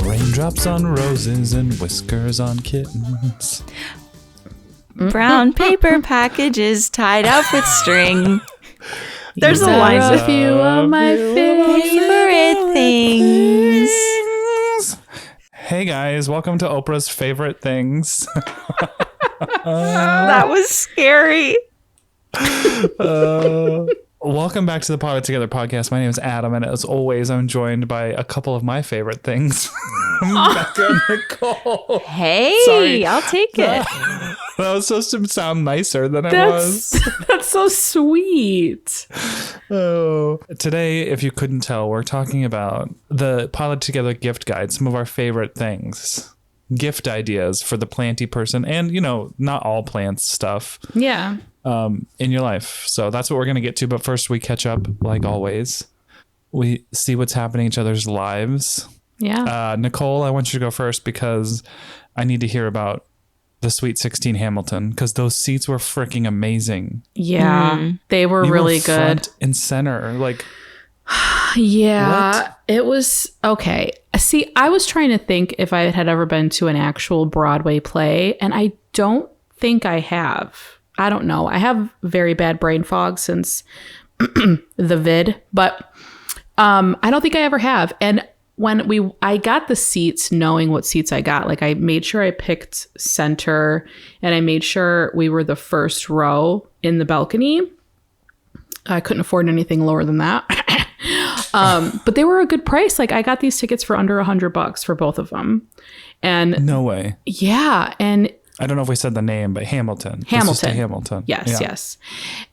Raindrops on roses and whiskers on kittens. Brown paper packages tied up with string. There's a line. A few of my Favorite things. Hey guys, welcome to Oprah's Favorite Things. That was scary. Welcome back to the Pod It Together podcast. My name is Adam, and as always, I'm joined by a couple of my favorite things. Becca and Nicole. Hey, Sorry. I'll take it. That was supposed to sound nicer than it was. That's so sweet. Oh. Today, if you couldn't tell, we're talking about the Pod It Together gift guide, some of our favorite things. Gift ideas for the planty person and, you know, not all plants stuff. Yeah. In your life. So that's what we're going to get to. But first we catch up like always. We see what's happening in each other's lives. Yeah. Nicole, I want you to go first because I need to hear about the Sweet 16 Hamilton because those seats were freaking amazing. Yeah. They were You really were good. front and center. Like, Yeah. What? It was okay. See, I was trying to think if I had ever been to an actual Broadway play, and I don't think I have. I don't know. I have very bad brain fog since the vid, but I don't think I ever have. And when I got the seats, knowing what seats I got, like I made sure I picked center and I made sure we were the first row in the balcony. I couldn't afford anything lower than that. But they were a good price. Like I got these tickets for under $100 for both of them. And no way. yeah. And I don't know if we said the name, but Hamilton. Hamilton. Let's just say Hamilton. Yes, Yeah. yes.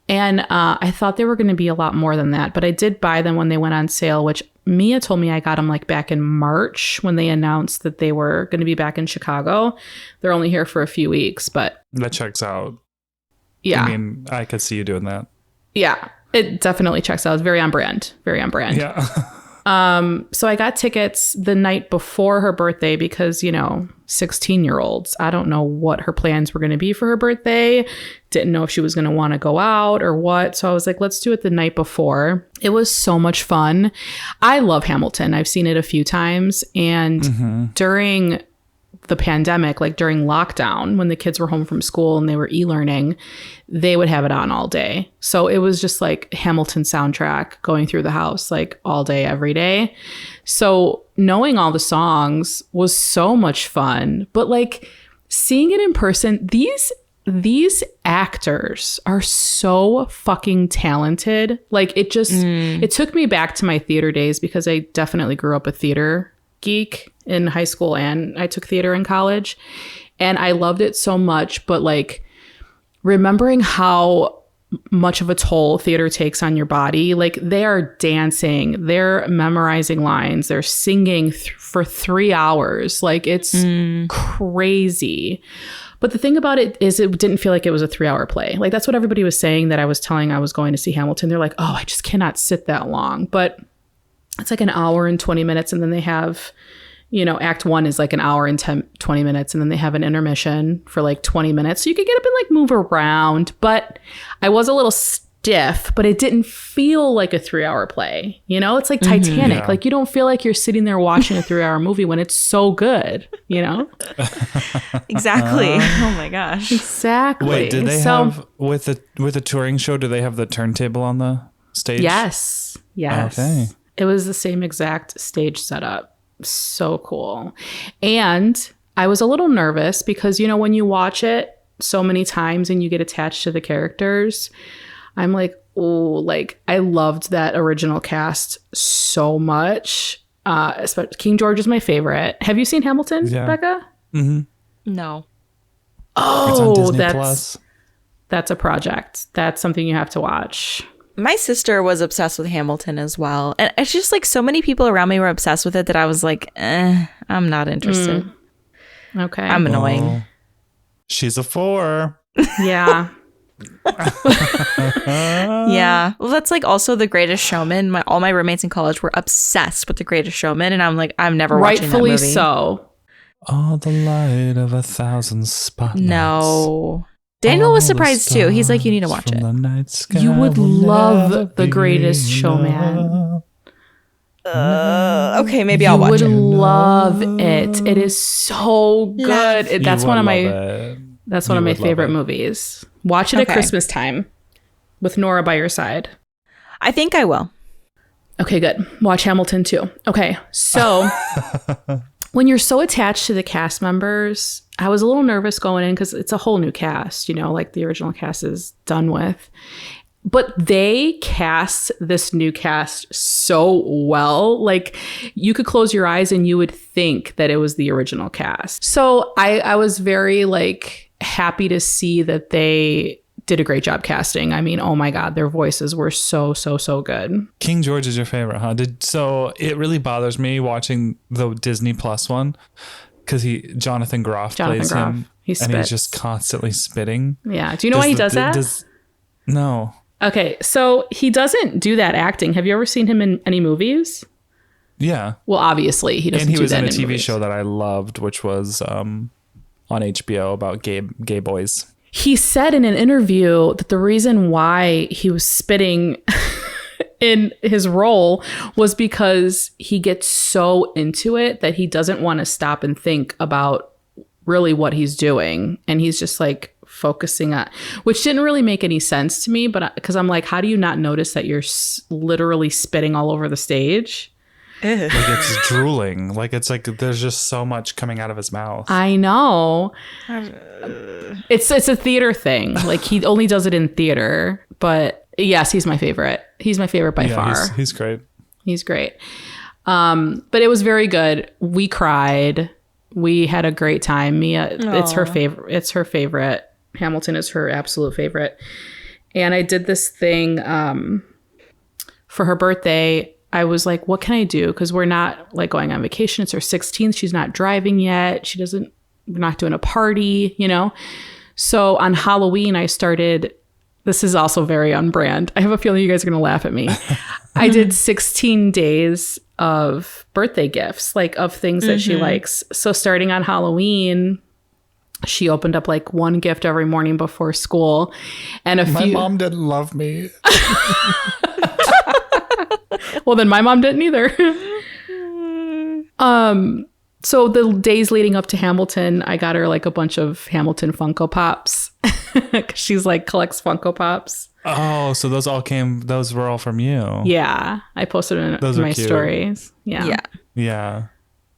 And I thought they were going to be a lot more than that, but I did buy them when they went on sale, which Mia told me I got them like back in March when they announced that they were going to be back in Chicago. They're only here for a few weeks, but That checks out. yeah. I mean, I could see you doing that. Yeah, it definitely checks out. It's very on brand. Very on brand. Yeah. So I got tickets the night before her birthday because, you know, 16-year-olds. I don't know what her plans were going to be for her birthday. Didn't know if she was going to want to go out or what. So I was like, let's do it the night before. It was so much fun. I love Hamilton. I've seen it a few times. And during the pandemic, like during lockdown, when the kids were home from school and they were e-learning, they would have it on all day. So it was just like Hamilton soundtrack going through the house like all day, every day. So knowing all the songs was so much fun. But like seeing it in person, these actors are so fucking talented. Like it just, it took me back to my theater days because I definitely grew up a theater geek in high school and I took theater in college and I loved it so much. But like remembering how much of a toll theater takes on your body, like they are dancing, they're memorizing lines, they're singing for 3 hours. Like it's crazy. But the thing about it is it didn't feel like it was a 3-hour play. Like that's what everybody was saying that I was telling I was going to see Hamilton. They're like, oh, I just cannot sit that long. But it's like an hour and 20 minutes. And then they have, you know, act one is like an hour and 20 minutes. And then they have an intermission for like 20 minutes. So you could get up and like move around. But I was a little stiff, but it didn't feel like a 3-hour play. You know, it's like Titanic. Yeah. Like you don't feel like you're sitting there watching a 3-hour movie when it's so good, you know? Exactly. Oh my gosh. Exactly. Wait, did they have with the touring show? Do they have the turntable on the stage? Yes. Yes. Okay. It was the same exact stage setup. So cool. And I was a little nervous because, you know, when you watch it so many times and you get attached to the characters, I'm like, oh, like I loved that original cast so much. Especially King George is my favorite. Have you seen Hamilton, Yeah. Becca? Mm-hmm. No. It's on Oh, Disney Plus. that's a project. That's something you have to watch. My sister was obsessed with Hamilton as well. And it's just like so many people around me were obsessed with it that I was like, I'm not interested. Okay. I'm annoying. Well, she's a 4. Yeah. Yeah. Well, that's like also The Greatest Showman. All my roommates in college were obsessed with The Greatest Showman. And I'm like, I'm never watching that Rightfully movie. so. Oh, the light of 1,000 spotlights. No. Daniel was All the surprised too. He's like, you need to watch stars it. from the night sky You would will love never The Greatest be Showman. enough. Okay, maybe I'll You watch would it. love it. It is so good. That's You one of would my love it. that's one You of my would love favorite it. movies. Watch it at Okay. Christmas time with Nora by your side. I think I will. Okay, good. Watch Hamilton too. Okay, so when you're so attached to the cast members, I was a little nervous going in because it's a whole new cast, you know, like the original cast is done with. But they cast this new cast so well. Like you could close your eyes and you would think that it was the original cast. So I was very like happy to see that they did a great job casting. I mean, oh my God, their voices were so good. King George is your favorite, huh? So it really bothers me watching the Disney Plus one because Jonathan Groff plays Groff. him, He and he's spits. just constantly spitting. Yeah. Do you know why he does that? No. Okay, so he doesn't do that acting. Have you ever seen him in any movies? Yeah, Well, obviously he doesn't. and he do was that in a TV movies. show that I loved, which was on HBO about gay boys. He said in an interview that the reason why he was spitting in his role was because he gets so into it that he doesn't want to stop and think about really what he's doing, and he's just like focusing on, which didn't really make any sense to me, but because I'm like, how do you not notice that you're literally spitting all over the stage? Like it's drooling. Like it's like there's just so much coming out of his mouth. I know. It's a theater thing. Like he only does it in theater, but yes, he's my favorite. He's my favorite by far. He's great. He's great. But it was very good. We cried. We had a great time. Mia, it's her favorite. It's her favorite. Hamilton is her absolute favorite. And I did this thing for her birthday. I was like, what can I do? Because we're not like going on vacation. It's her 16th. She's not driving yet. We're not doing a party, you know? So on Halloween, I started, this is also very on brand. I have a feeling you guys are going to laugh at me. I did 16 days of birthday gifts, like of things that she likes. So starting on Halloween, she opened up like one gift every morning before school. And My mom didn't love me. Well, then my mom didn't either. So the days leading up to Hamilton, I got her like a bunch of Hamilton Funko Pops. 'Cause she's like collects Funko Pops. Oh, so those were all from you. Yeah. I posted it Those in are my cute. stories. Yeah. Yeah. Yeah.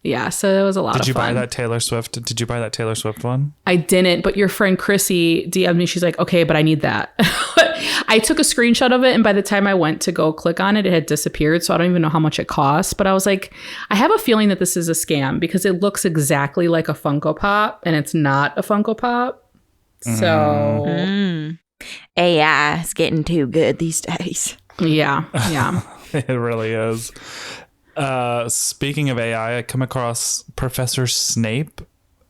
Yeah. So it was a lot Did of you fun. buy that Taylor Swift? Did you buy that Taylor Swift one? I didn't, but your friend Chrissy DM'd me. She's like, okay, but I need that. I took a screenshot of it, and by the time I went to go click on it, it had disappeared. So I don't even know how much it costs. But I was like, I have a feeling that this is a scam because it looks exactly like a Funko Pop, and it's not a Funko Pop. So AI is getting too good these days. yeah. It really is. Speaking of AI, I come across Professor Snape,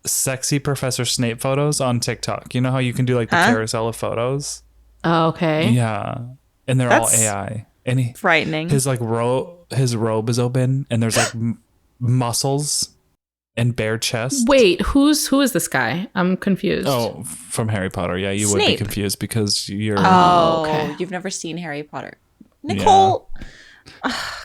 sexy Professor Snape photos on TikTok. You know how you can do like the carousel of photos? Oh, okay. Yeah. And they're That's all AI. And Frightening. his like his robe is open and there's like muscles and bare chest. Wait, who is this guy? I'm confused. Oh, from Harry Potter. Yeah, you would be Snape. confused because you're Oh, okay. you've never seen Harry Potter. Nicole,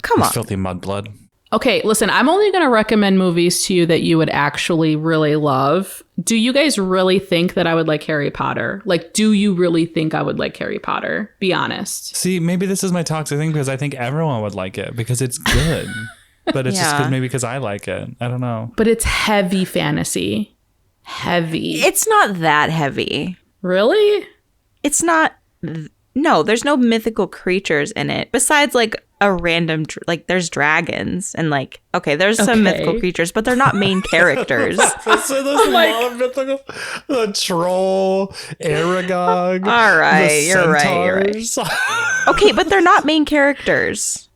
come on. filthy mudblood. Okay, listen, I'm only going to recommend movies to you that you would actually really love. Do you guys really think that I would like Harry Potter? Like, do you really think I would like Harry Potter? Be honest. See, maybe this is my toxic thing because I think everyone would like it because it's good. But it's just Yeah. maybe because I like it. I don't know. But it's heavy fantasy. Heavy. It's not that heavy. Really? It's not. No, there's no mythical creatures in it besides like a random like there's dragons and like okay, there's some Okay. mythical creatures, but they're not main characters. So there's a lot of mythical. The troll, Aragog. All right, the you're right. centaurs. Okay, but they're not main characters.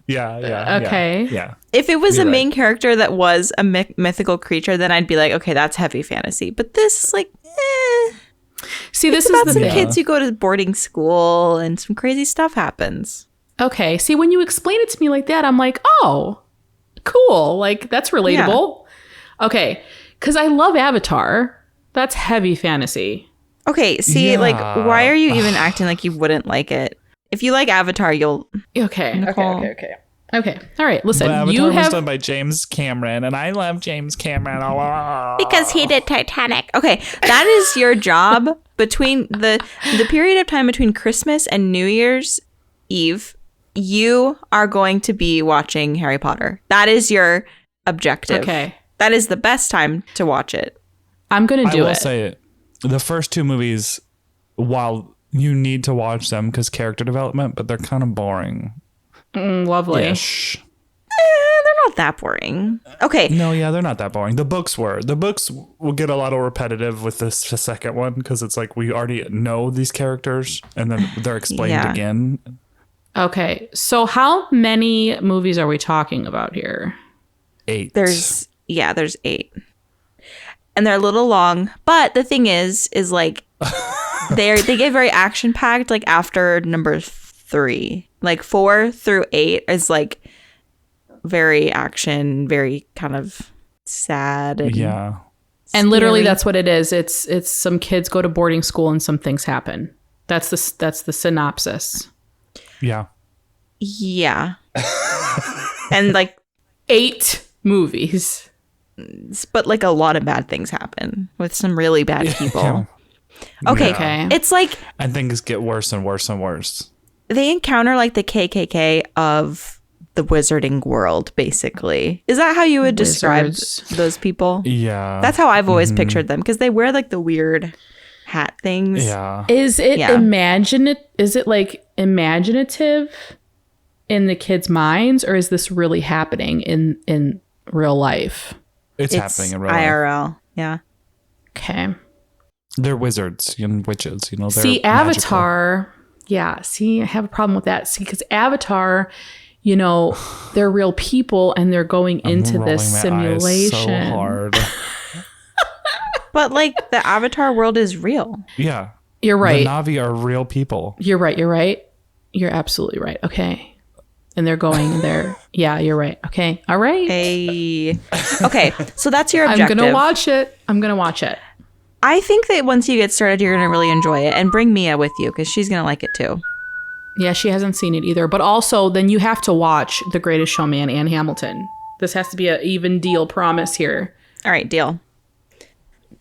Yeah. Okay. Yeah. If it was You're a right. main character that was a mythical creature, then I'd be like, okay, that's heavy fantasy. But this is like, See, this it's about is the some thing. kids who go to boarding school and some crazy stuff happens. Okay. See, when you explain it to me like that, I'm like, oh, cool. Like, that's relatable. Okay. Because I love Avatar. That's heavy fantasy. Okay, see, Yeah. like, why are you even acting like you wouldn't like it? If you like Avatar, you'll. Okay. Nicole. Okay. All right. Listen, But Avatar you was have done by James Cameron, and I love James Cameron. Because he did Titanic. Okay, that is your job between the period of time between Christmas and New Year's Eve. You are going to be watching Harry Potter. That is your objective. Okay. That is the best time to watch it. I'm going to I do will it. say it. The first two movies, while you need to watch them because character development, but they're kind of boring. Lovely. Ish. They're not that boring. Okay, No, yeah, they're not that boring. The books were. The books will get a little repetitive with this the second one because it's like we already know these characters and then they're explained Yeah. again. Okay. So how many movies are we talking about here? 8. there's 8. And they're a little long, but the thing is like they get very action packed like after number 3. Like 4 through 8 is like very action, very kind of sad and Yeah. And literally scary. that's what it is. It's some kids go to boarding school and some things happen. That's the synopsis. Yeah. Yeah. And like 8 movies. but like a lot of bad things happen with some really bad people. Yeah. Okay. Yeah. Okay. It's like And things get worse and worse and worse. they encounter like the KKK of the wizarding world, basically. Is that how you would describe Wizards. those people? Yeah. That's how I've always pictured them because they wear like the weird hat things. Yeah. Is it Yeah. Is it like imaginative in the kids' minds, or is this really happening in real life? It's It's happening in real life. IRL. Yeah. Okay. They're wizards and witches, you know. They're See, magical. Avatar. Yeah. See, I have a problem with that. See, because Avatar, you know, they're real people and they're going into Rolling this my eyes simulation. so hard. But like the Avatar world is real. Yeah. You're right. The Na'vi are real people. You're right. You're right. You're absolutely right. Okay. And they're going there. Yeah, you're right. Okay. All right. Hey. Okay. So that's your I'm objective. going to watch it. I'm going to watch it. I think that once you get started, you're going to really enjoy it. And bring Mia with you because she's going to like it too. Yeah, she hasn't seen it either. But also, then you have to watch The Greatest Showman and Hamilton. This has to be an even deal promise here. All right. Deal.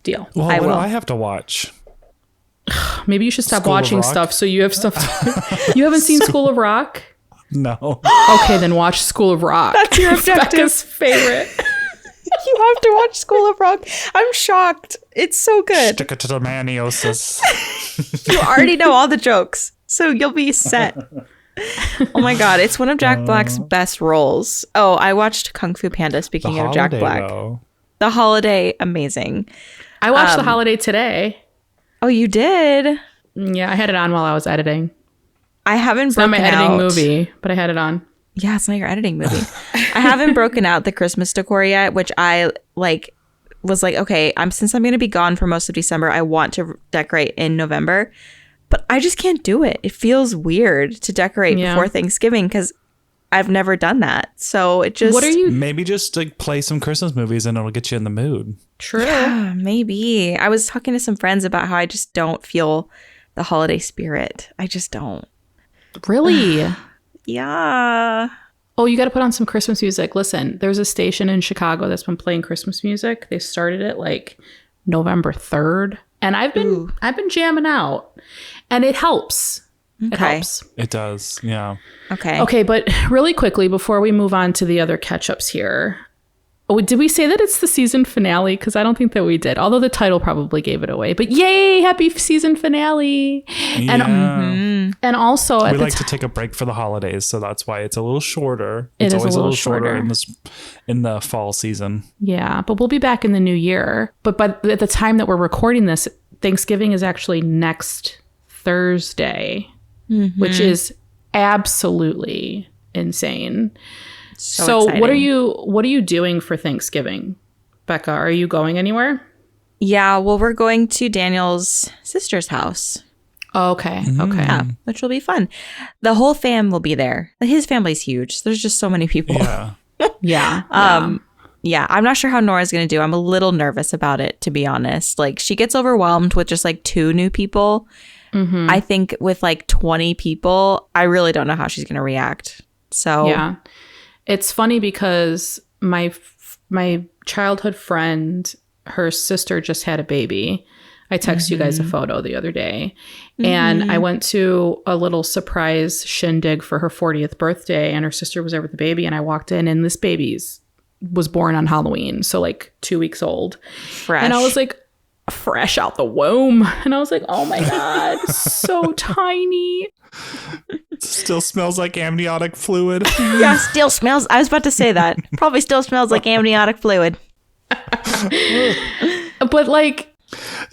Deal. Well, I what will. do I have to watch? Maybe you should stop School of watching Rock? stuff so you have stuff. You haven't seen School of Rock? No. Okay, then watch School of Rock. That's your objective. Becca's favorite. You have to watch School of Rock. I'm shocked. It's so good. Stick it to the maniosis. You already know all the jokes, so you'll be set. Oh my god, it's one of Jack Black's best roles. Oh, I watched Kung Fu Panda. Speaking of Jack Black, The Holiday, amazing. I watched The Holiday today. Oh, you did? Yeah, I had it on while I was editing. I haven't It's not broken my editing out. movie, but I had it on. Yeah, it's not your editing movie. I haven't broken out the Christmas decor yet, which I like. Was like, okay, since I'm going to be gone for most of December, I want to decorate in November, but I just can't do it. It feels weird to decorate Yeah. before Thanksgiving because I've never done that. So it just What are you? Maybe just like play some Christmas movies and it'll get you in the mood. True. Maybe. I was talking to some friends about how I just don't feel the holiday spirit. I just don't. Really? Yeah. Oh, you got to put on some Christmas music. Listen, there's a station in Chicago that's been playing Christmas music. They started it like November 3rd, and I've been jamming out, and it helps. It Okay. helps. It does. Yeah. Okay. Okay, but really quickly before we move on to the other catch-ups here. Oh, did we say that it's the season finale? Because I don't think that we did. Although the title probably gave it away. But yay, happy season finale! Yeah. And also at We the like to take a break for the holidays, so that's why it's a little shorter. It It's is a always little shorter shorter. in the fall season. Yeah, but we'll be back in the new year. But at the time that we're recording this, Thanksgiving is actually next Thursday, which is absolutely insane. So exciting. what are you doing for Thanksgiving, Becca? Are you going anywhere? Yeah, well, we're going to Daniel's sister's house. Okay. Okay. Yeah, which will be fun. The whole fam will be there. His family's huge. So there's just so many people. Yeah. Yeah. Yeah, I'm not sure how Nora's going to do. I'm a little nervous about it, to be honest. Like, she gets overwhelmed with just like 2 new people. I think with like 20 people, I really don't know how she's going to react. So Yeah. It's funny because my childhood friend, her sister just had a baby. I texted you guys a photo the other day. And I went to a little surprise shindig for her 40th birthday, and her sister was there with the baby, and I walked in, and this was born on Halloween, so like 2 weeks old. fresh. And I was like, fresh out the womb. And I was like, oh my God, so tiny. Still smells like amniotic fluid. Yeah, still smells. I was about to say that. Probably still smells like amniotic fluid. But like,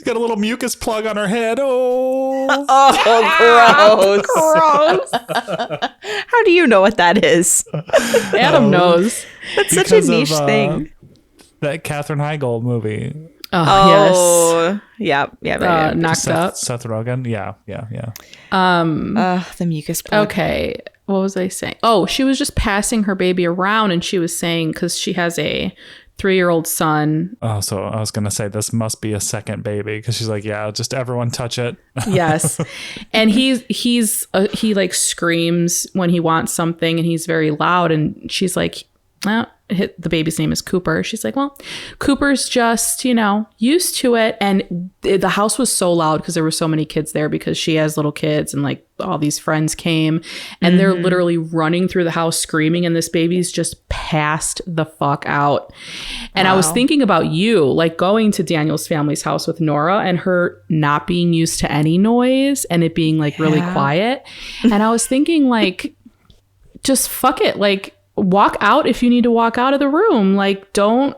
Got a little mucus plug on her head. Oh. Oh, gross. How do you know what that is? Adam knows. That's such a Because of, niche thing. That Katherine Heigl movie. Oh, yeah. yes. Knocked Up. Seth Rogen. Yeah. The mucus plug. Okay. What was I saying? Oh, she was just passing her baby around, and she was saying, because she has a 3-year-old son. Oh, so I was going to say this must be a second baby, because she's like, yeah, just everyone touch it. Yes. And he like screams when he wants something, and he's very loud, and she's like, the baby's name is Cooper. She's like, well, Cooper's just, used to it. And the house was so loud because there were so many kids there, because she has little kids, and like all these friends came, and they're literally running through the house screaming, and this baby's just passed the fuck out. And I was thinking about you, like going to Daniel's family's house with Nora and her not being used to any noise and it being like really quiet. And I was thinking, like, just fuck it. Like, walk out if you need to walk out of the room. Like, don't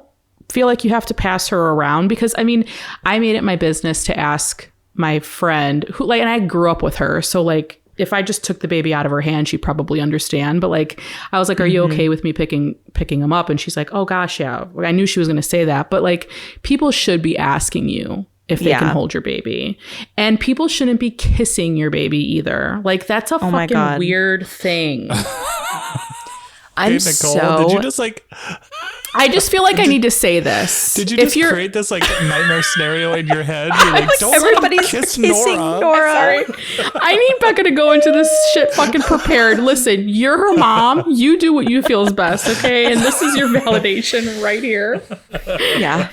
feel like you have to pass her around, because I mean, I made it my business to ask my friend who, like, and I grew up with her, so like, if I just took the baby out of her hand, she'd probably understand. But like, I was like, are you okay with me picking him up? And she's like, oh gosh, yeah. I knew she was going to say that, but like, people should be asking you if they can hold your baby, and people shouldn't be kissing your baby either. Like, that's a fucking weird thing. I'm Nicole, so... did you just like... I just feel like I need to say this. Did you just create this like nightmare scenario in your head? You're like, don't everybody's kiss kissing Nora. Sorry. I need Becca to go into this shit fucking prepared. Listen, you're her mom. You do what you feel is best, okay? And this is your validation right here. Yeah.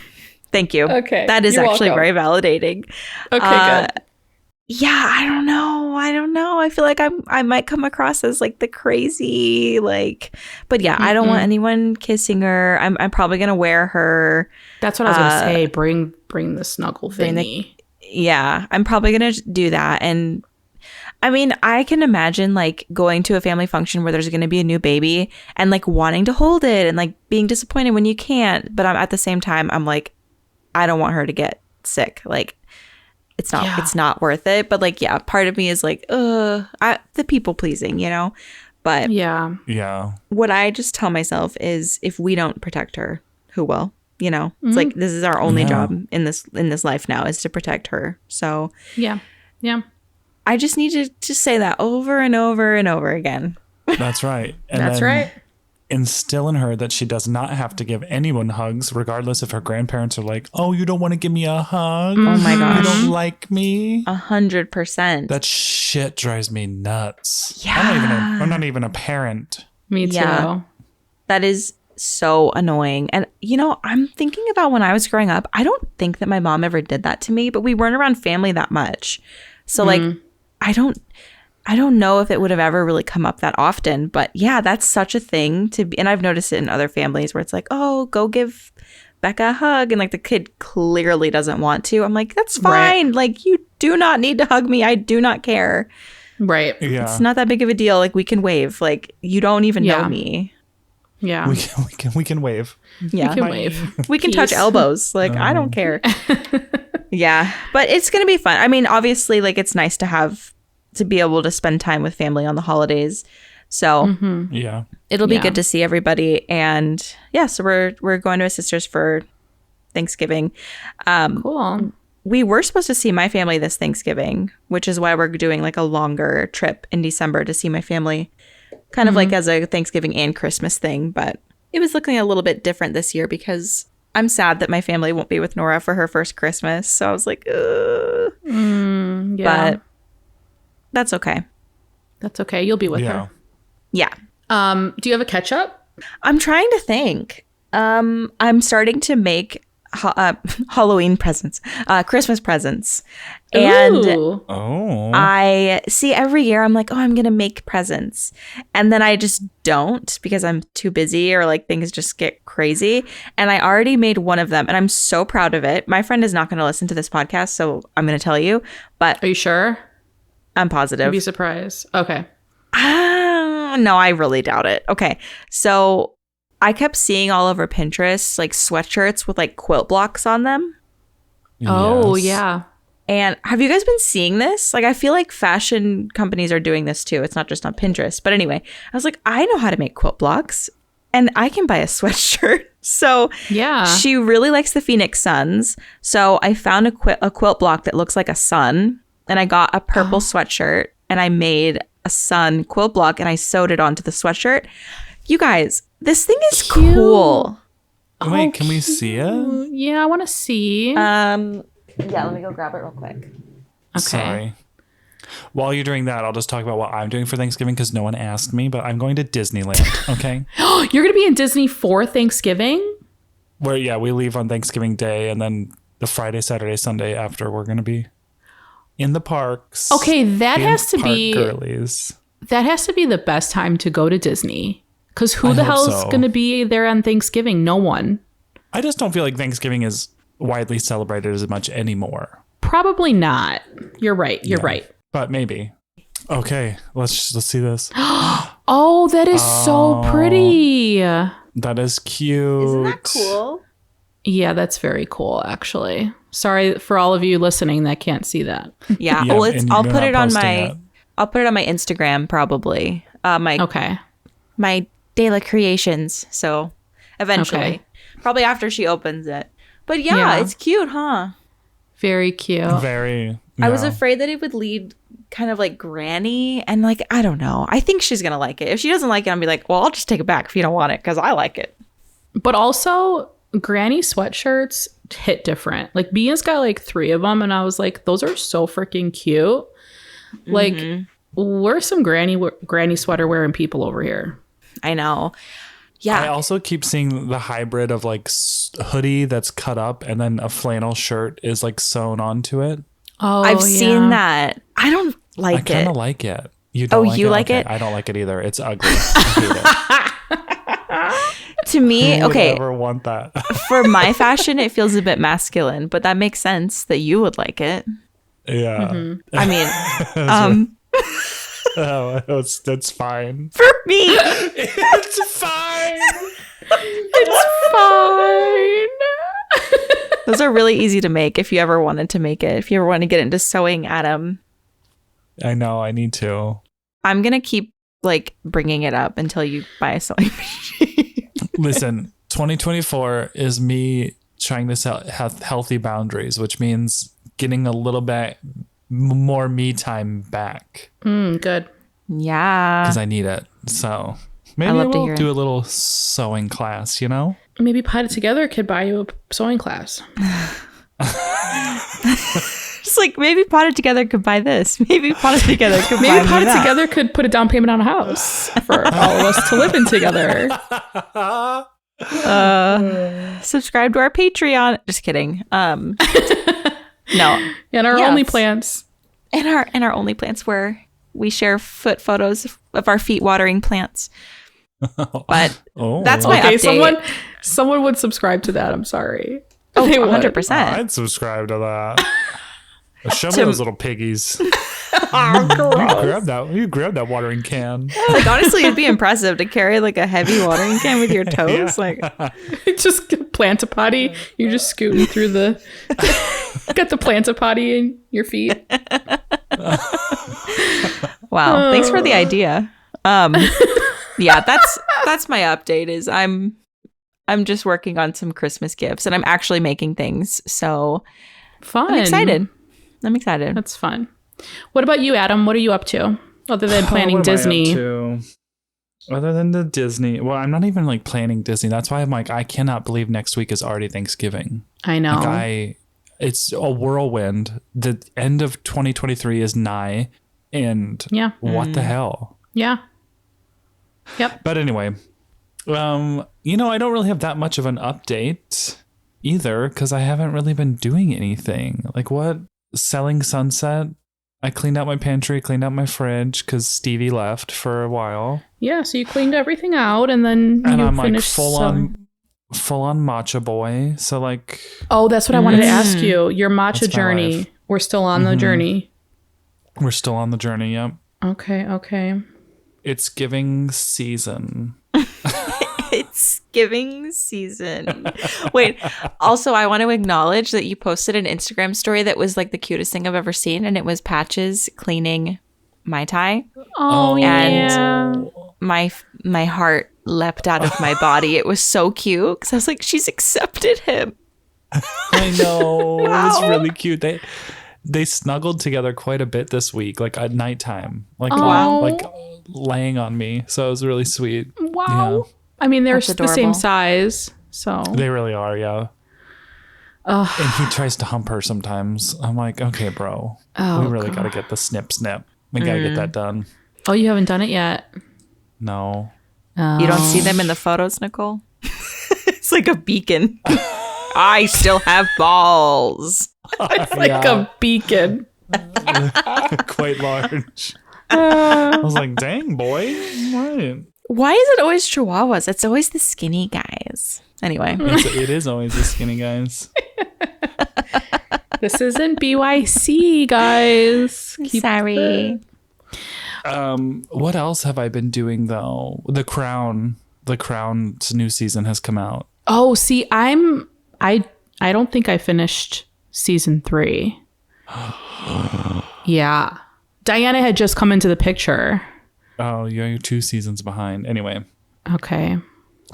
Thank you. Okay. That is You're actually welcome. very validating. Okay, good. Yeah, I don't know. I feel like I might come across as like the crazy, like, but yeah, I don't want anyone kissing her. I'm probably gonna wear her. That's what I was gonna say. Bring the snuggle thingy. Yeah, I'm probably gonna do that. And I mean, I can imagine like going to a family function where there's gonna be a new baby and like wanting to hold it and like being disappointed when you can't. But I'm at the same time, I'm like, I don't want her to get sick. Like, it's not worth it. But like, yeah, part of me is like, the people pleasing, But Yeah. what I just tell myself is, if we don't protect her, who will? It's like, this is our only job in this life now, is to protect her. So yeah. I just need to just say that over and over and over again. That's right. And That's right. Instill in her that she does not have to give anyone hugs, regardless if her grandparents are like, oh, you don't want to give me a hug? Oh my gosh. You don't like me? 100%. That shit drives me nuts. Yeah. I'm not even a parent. Me too. Yeah. That is so annoying. And, I'm thinking about when I was growing up, I don't think that my mom ever did that to me, but we weren't around family that much. So like, I don't know if it would have ever really come up that often, but yeah, that's such a thing to be. And I've noticed it in other families where it's like, oh, go give Becca a hug. And like, the kid clearly doesn't want to. I'm like, that's fine. Right. Like, you do not need to hug me. I do not care. Right. Yeah. It's not that big of a deal. Like, we can wave. Like, you don't even know me. Yeah. We can wave. Yeah. We can wave. We can touch elbows. Like, I don't care. Yeah. But it's going to be fun. I mean, obviously, like, it's nice to be able to spend time with family on the holidays. So yeah, it'll be good to see everybody. And yeah, so we're going to a sister's for Thanksgiving. Cool. We were supposed to see my family this Thanksgiving, which is why we're doing like a longer trip in December to see my family, kind of like as a Thanksgiving and Christmas thing. But it was looking a little bit different this year because I'm sad that my family won't be with Nora for her first Christmas. So I was like, ugh. Yeah. But that's okay. That's okay. You'll be with her. Yeah. Do you have a ketchup? I'm trying to think. I'm starting to make Halloween presents, Christmas presents. And Ooh. Oh. I see every year I'm like, oh, I'm going to make presents. And then I just don't because I'm too busy or like things just get crazy. And I already made one of them and I'm so proud of it. My friend is not going to listen to this podcast, so I'm going to tell you, but Are you sure? I'm positive. You'd be surprised. Okay. No, I really doubt it. Okay. So I kept seeing all over Pinterest like sweatshirts with like quilt blocks on them. Oh, Yes. yeah. And have you guys been seeing this? Like, I feel like fashion companies are doing this too. It's not just on Pinterest. But anyway, I was like, I know how to make quilt blocks and I can buy a sweatshirt. So Yeah. she really likes the Phoenix Suns. So I found a quilt block that looks like a sun. And I got a purple sweatshirt and I made a sun quilt block and I sewed it onto the sweatshirt. You guys, this thing is Cute. cool. Wait, can we see it? Yeah, I want to see. Yeah, let me go grab it real quick. Okay. Sorry. While you're doing that, I'll just talk about what I'm doing for Thanksgiving because no one asked me, but I'm going to Disneyland, okay? You're going to be in Disney for Thanksgiving? Where, yeah, we leave on Thanksgiving Day, and then the Friday, Saturday, Sunday after, we're going to be in the parks. Okay, that being has to park be girlies. that has to be the best time to go to Disney. Because who I the hope hell is so. going to be there on Thanksgiving? No one. I just don't feel like Thanksgiving is widely celebrated as much anymore. Probably not. You're right. You're right. But maybe. Okay, let's see this. Oh, that is so pretty. That is cute. Isn't that cool? Yeah, that's very cool, actually. Sorry for all of you listening that can't see that. Yeah. Yeah, Well, and I'll you're put not it on posting my it. I'll put it on my Instagram probably. My Okay. my Dela Creations. So eventually, Okay. probably after she opens it. But yeah, Yeah. it's cute, huh? Very cute. Very. I was yeah. afraid that it would lead kind of like granny and like I don't know. I think she's gonna like it. If she doesn't like it, I'll be like, well, I'll just take it back if you don't want it because I like it. But also, granny sweatshirts hit different. Like, Mia's got like 3 of them, and I was like, those are so freaking cute. Like, we're some granny sweater wearing people over here. I know. Yeah. I also keep seeing the hybrid of like hoodie that's cut up and then a flannel shirt is like sewn onto it. Oh, I've seen that. I don't I like kind it. of like it. You don't you like Okay, it? I don't like it either. It's ugly. I hate To me, it. Who okay, would ever want that? for my fashion, it feels a bit masculine, but that makes sense that you would like it. Yeah. I mean, Oh, that's fine. for me, It's fine. Fine. those are really easy to make if you ever wanted to make it. If you ever want to get into sewing, Adam, I know. I need to. I'm going to keep like bringing it up until you buy a sewing machine. Listen, 2024 is me trying to have healthy boundaries, which means getting a little bit more me time back Good. Yeah. because I need it. So maybe love to we'll hear do it. a little sewing class, you know? Maybe Pot It Together could buy you a sewing class. Just like maybe Potted Together could buy this. Maybe Potted Together could buy Maybe me Pot It that. Together could put a down payment on a house for all of us to live in together. Subscribe to our Patreon. Just kidding. No. And our Yes. only plants. And our only plants where we share foot photos of our feet watering plants. But Oh, that's my Okay, update. someone would subscribe to that. I'm sorry. Oh, They would. 100%. I'd subscribe to that. Show me To- those little piggies. You grab that watering can. Like honestly, it'd be impressive to carry like a heavy watering can with your toes. Yeah. Like Just plant a potty. You're just scooting through the. Got the plant a potty in your feet. wow. Thanks for the idea. Yeah, that's my update is I'm just working on some Christmas gifts and I'm actually making things. So Fun. I'm excited. That's fun. What about you, Adam? What are you up to other than planning What am I up Disney? to? Other than the Disney, well, I'm not even like planning Disney. That's why I'm like, I cannot believe next week is already Thanksgiving. I know. Like it's a whirlwind. The end of 2023 is nigh, and Yeah. what the hell? Yeah. Yep. But anyway, I don't really have that much of an update either because I haven't really been doing anything. Like what? Selling Sunset. I cleaned out my pantry, cleaned out my fridge because Stevie left for a while. Yeah. So you cleaned everything out, and then And you I'm like finished full on matcha boy. So like, Oh, that's what I wanted to ask you. Your matcha That's my journey. life. We're still on the journey. we're still on the journey. Yep. Okay. It's giving season. It's giving season. Wait, also, I want to acknowledge that you posted an Instagram story that was like the cutest thing I've ever seen, and it was Patches cleaning Mai Tai. Oh, yeah. My heart leapt out of my body. It was so cute because I was like, she's accepted him. I know. It was Wow. really cute. They snuggled together quite a bit this week, like at nighttime, like Wow. like laying on me. So it was really sweet. Wow. I mean, they're That's the same adorable. size. So. They really are, yeah. Ugh. And he tries to hump her sometimes. I'm like, okay, bro, Oh, we really got to get the snip. We got to get that done. Oh, you haven't done it yet? No. You don't see them in the photos, Nicole? It's like a beacon. I still have balls. It's like a beacon. Quite large. I was like, dang, boy. What? Why is it always chihuahuas? It's always the skinny guys. Anyway. It is always the skinny guys. This isn't BYC, guys. Sorry. What else have I been doing though? The Crown's new season has come out. Oh, see, I don't think I finished season 3. Yeah. Diana had just come into the picture. Oh, you're 2 seasons behind. Anyway, Okay.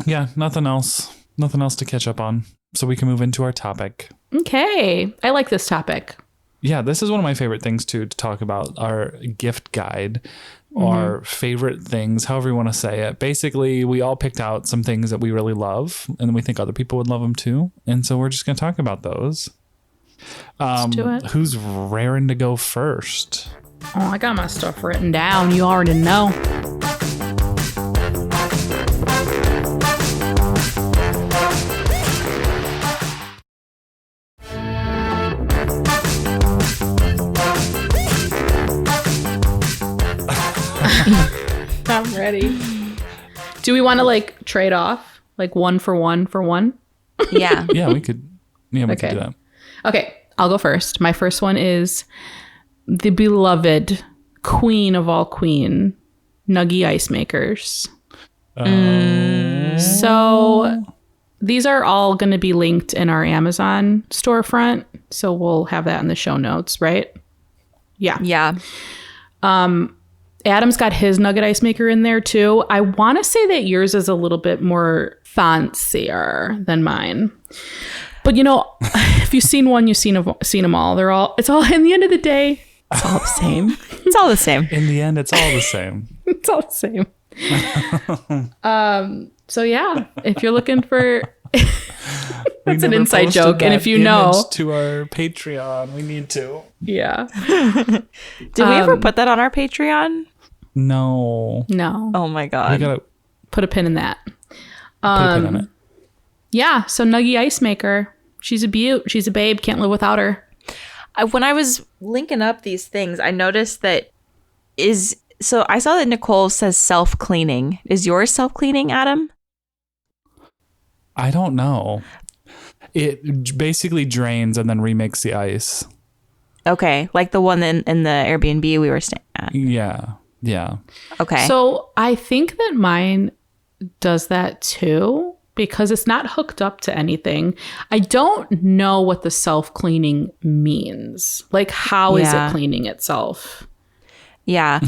yeah, nothing else to catch up on. So we can move into our topic. Okay. I like this topic. Yeah, this is one of my favorite things too, to talk about our gift guide, our favorite things, however you want to say it. Basically, we all picked out some things that we really love and we think other people would love them too. And so we're just going to talk about those. Let's do it. Who's raring to go first? Oh, I got my stuff written down. You already know. I'm ready. Do we want to like trade off? Like one for one for one? Yeah. Yeah, we could do Okay. that. Okay, I'll go first. My first one is the beloved queen of all queen, Nuggy Ice Makers. So these are all going to be linked in our Amazon storefront. So we'll have that in the show notes, right? Yeah. Yeah. Adam's got his nugget ice maker in there too. I want to say that yours is a little bit more fancier than mine. But you know, if you've seen one, you've seen them all. It's all, in the end of the day, it's all the same. It's all the same. In the end, it's all the same. It's all the same. So yeah, if you're looking for That's an inside joke, and if you know, to our Patreon, we need to. yeah, Did we ever put that on our Patreon? No, no, Oh my we God. gotta put a pin in that. put a pin on it. Yeah, so Nuggy Ice Maker, she's a beaut, she's a babe, can't live without her. When I was linking up these things, I noticed that so I saw that Nicole says self-cleaning. Is yours self-cleaning, Adam? I don't know. It basically drains and then remakes the ice. Okay. Like the one in the Airbnb we were staying at. Yeah. Okay. So I think that mine does that too, because it's not hooked up to anything. I don't know what the self-cleaning means. Like, how is Yeah. it cleaning itself? Yeah.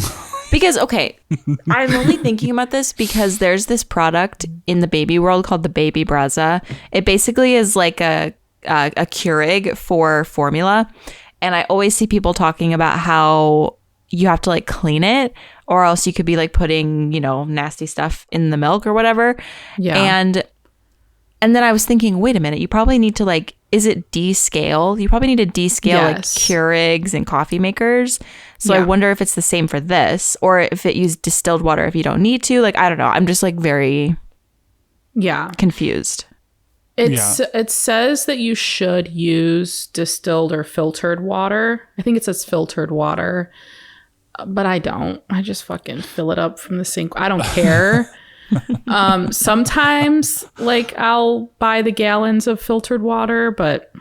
Because, okay, I'm only thinking about this because there's this product in the baby world called the Baby Braza. It basically is like a Keurig for formula. And I always see people talking about how you have to like clean it or else you could be like putting, nasty stuff in the milk or whatever. Yeah. And then I was thinking, wait a minute, you probably need to like, is it descale? You probably need to descale like Yes. Keurigs and coffee makers. So I Yeah. wonder if it's the same for this, or if it used distilled water if you don't need to. Like, I don't know. I'm just like very Yeah. confused. It says that you should use distilled or filtered water. I think it says filtered water, but I don't. I just fucking fill it up from the sink. I don't care. Sometimes like I'll buy the gallons of filtered water, but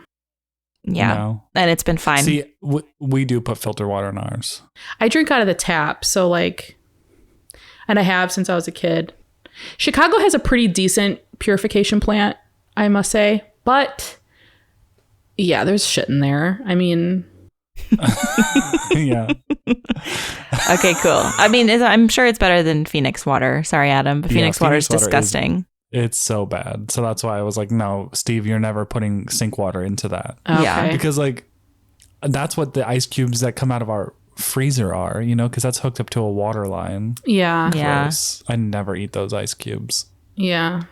Yeah. No. And it's been fine. See, we do put filter water in ours. I drink out of the tap. So like, and I have since I was a kid. Chicago has a pretty decent purification plant, I must say, but yeah, there's shit in there. I mean, Yeah. Okay, cool. I mean, I'm sure it's better than Phoenix water. Sorry, Adam, but Yeah, Phoenix water is Phoenix water is- disgusting. It's so bad. So that's why I was like, no, Steve, you're never putting sink water into that. Yeah. okay. Because like that's what the ice cubes that come out of our freezer are, because that's hooked up to a water line. Yeah. Yeah. Gross. I never eat those ice cubes. Yeah.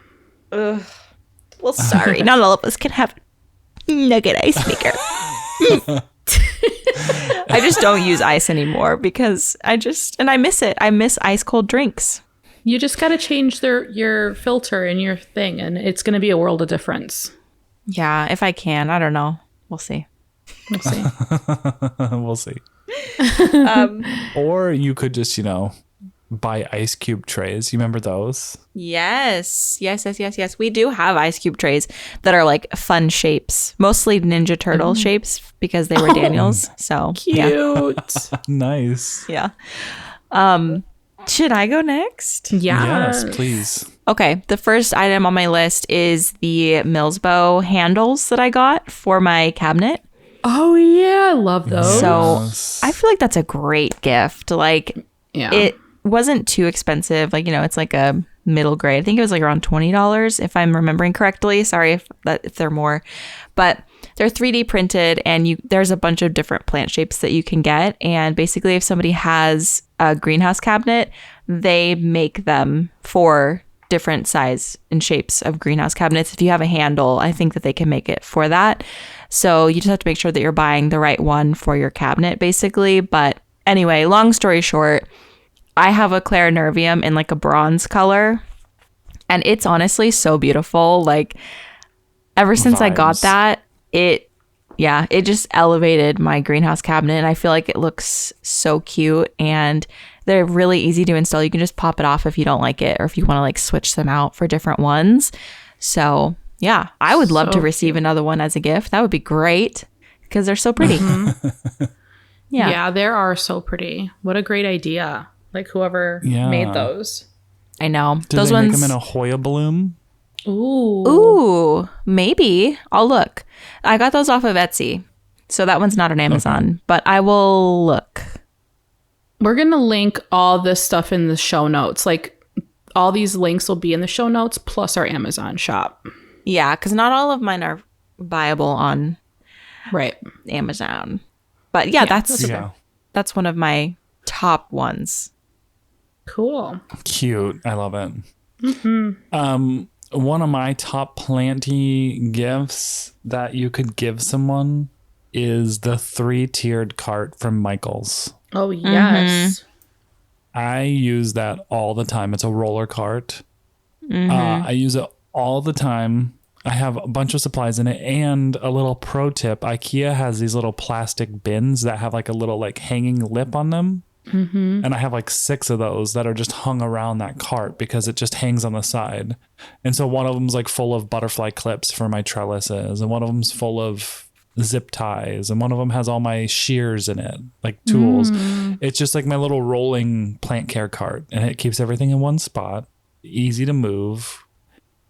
Well, sorry, not all of us can have nugget ice maker. I just don't use ice anymore because I miss it. I miss ice cold drinks. You just got to change your filter and your thing, and it's going to be a world of difference. Yeah, if I can. I don't know. We'll see. We'll see. We'll see. Or you could just, buy ice cube trays. You remember those? Yes. We do have ice cube trays that are like fun shapes, mostly Ninja Turtle shapes because they were Daniel's. So yeah. Cute. Nice. Yeah. Should I go next? Yes, please. Okay. The first item on my list is the Millsbow handles that I got for my cabinet. Oh yeah, I love those. So Yes. I feel like that's a great gift. Like yeah. it wasn't too expensive. Like, it's like a middle grade. I think it was like around $20 if I'm remembering correctly. Sorry if they're more, but they're 3D printed and there's a bunch of different plant shapes that you can get. And basically if somebody has a greenhouse cabinet, they make them for different size and shapes of greenhouse cabinets. If you have a handle, I think that they can make it for that. So you just have to make sure that you're buying the right one for your cabinet basically. But anyway, long story short, I have a Clarinervium in like a bronze color and it's honestly so beautiful. Like ever since I got Vibes. that, it just elevated my greenhouse cabinet and I feel like it looks so cute and they're really easy to install. You can just pop it off if you don't like it or if you want to like switch them out for different ones. So yeah, I would love So to receive another one as a gift. That would be great because they're so pretty. Yeah. Yeah, they are so pretty. What a great idea. Like whoever Yeah. made those. I know. Did Those they ones. make them in a Hoya bloom? Ooh. Ooh, maybe. I'll look. I got those off of Etsy. So that one's not on Amazon, but I will look. We're going to link all this stuff in the show notes. Like all these links will be in the show notes plus our Amazon shop. Yeah, because not all of mine are buyable on Right. Amazon. But yeah, Yeah. that's one of my top ones. Cool. Cute. I love it. One of my top planty gifts that you could give someone is the 3-tiered cart from Michaels. Oh, yes. I use that all the time. It's a roller cart. I use it all the time. I have a bunch of supplies in it. And a little pro tip, IKEA has these little plastic bins that have like a little like hanging lip on them. And I have like 6 of those that are just hung around that cart because it just hangs on the side. And so one of them's like full of butterfly clips for my trellises, and one of them's full of zip ties, and one of them has all my shears in it, like tools. It's just like my little rolling plant care cart, and it keeps everything in one spot, easy to move.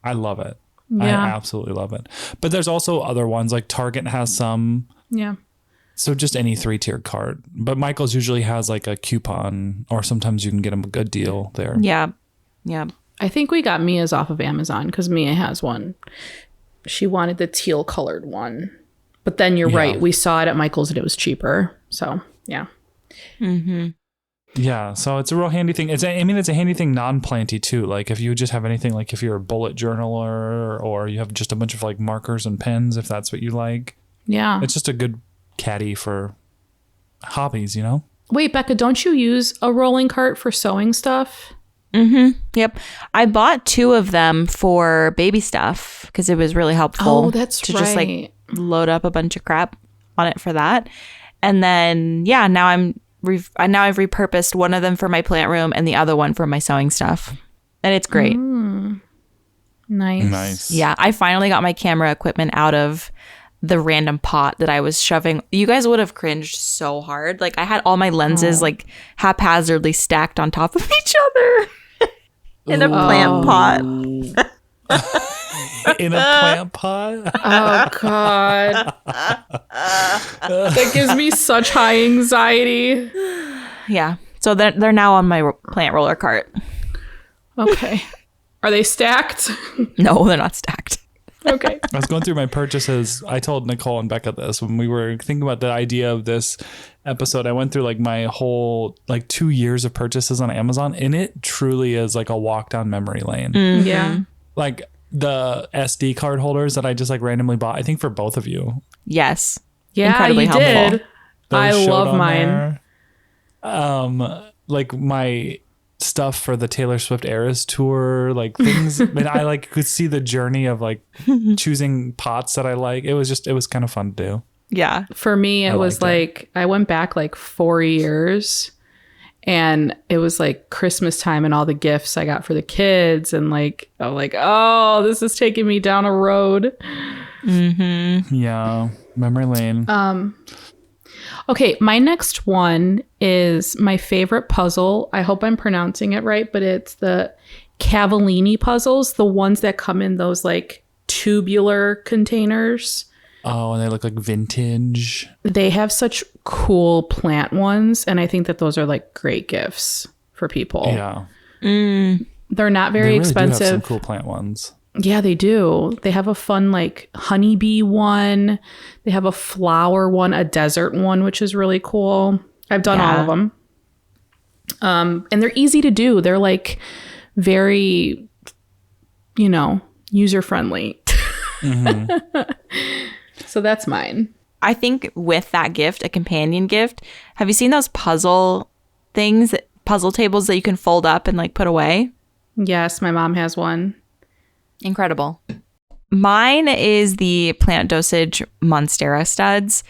I love it. I Yeah. absolutely love it. But there's also other ones, like Target has some. Yeah. So just any 3-tiered cart. But Michael's usually has like a coupon, or sometimes you can get them a good deal there. Yeah. Yeah. I think we got Mia's off of Amazon because Mia has one. She wanted the teal colored one. But then you're Yeah. right. We saw it at Michael's and it was cheaper. So, yeah. Yeah, so it's a real handy thing. It's a handy thing non-planty too. Like if you just have anything, like if you're a bullet journaler or you have just a bunch of like markers and pens, if that's what you like. Yeah. It's just a good caddy for hobbies, you know? Wait, Becca, don't you use a rolling cart for sewing stuff? Yep. I bought 2 of them for baby stuff because it was really helpful. Oh, that's to just like right. load up a bunch of crap on it for that. And then now I've repurposed one of them for my plant room and the other one for my sewing stuff. And it's great. Nice. Nice. Yeah, I finally got my camera equipment out of the random pot that I was shoving. You guys would have cringed so hard. Like I had all my lenses like haphazardly stacked on top of each other in a plant pot. In a plant pot? Oh God. That gives me such high anxiety. Yeah. So they're now on my plant roller cart. Okay. Are they stacked? No, they're not stacked. Okay. I was going through my purchases. I told Nicole and Becca this when we were thinking about the idea of this episode. I went through like my whole like 2 years of purchases on Amazon, and it truly is like a walk down memory lane. Yeah. Like the SD card holders that I just like randomly bought, I think for both of you. yes. Yeah, Incredibly you helpful. did. Those I showed love on mine. there. Like my stuff for the Taylor Swift Eras tour, like things. And I like could see the journey of like choosing pots that I like. It was kind of fun to do. Yeah. For me, it was liked like I went back like 4 years, and it was like Christmas time and all the gifts I got for the kids, and like I'm like, oh, this is taking me down a road. Yeah, memory lane. Okay, my next one is my favorite puzzle. I hope I'm pronouncing it right, but it's the Cavallini puzzles, the ones that come in those like tubular containers. Oh, and they look like vintage. They have such cool plant ones, and I think that those are like great gifts for people. Yeah, They're not they very really do have some expensive. cool plant ones. Yeah, they do. They have a fun like honeybee one. They have a flower one, a desert one, which is really cool. I've done all of them. And they're easy to do. They're like very, user friendly. So that's mine. I think with that gift, a companion gift, have you seen those puzzle things, puzzle tables that you can fold up and like put away? Yes, my mom has one. Incredible. Mine is the Plant Dosage Monstera studs.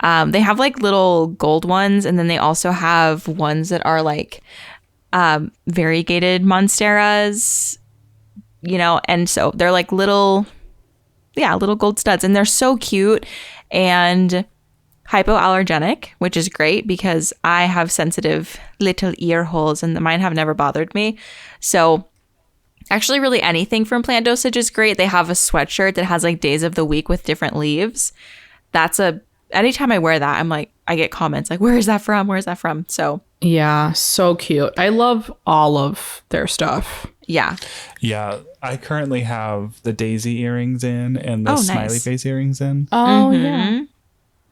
They have like little gold ones, and then they also have ones that are like variegated Monsteras, and so they're like little gold studs, and they're so cute and hypoallergenic, which is great because I have sensitive little ear holes and mine have never bothered me. So actually, really anything from Plant Dosage is great. They have a sweatshirt that has like days of the week with different leaves. Anytime I wear that, I'm like, I get comments like, where is that from? Where is that from? So Yeah, so cute. I love all of their stuff. yeah. Yeah, I currently have the daisy earrings in and the Oh, smiley nice. face earrings in. Oh, yeah.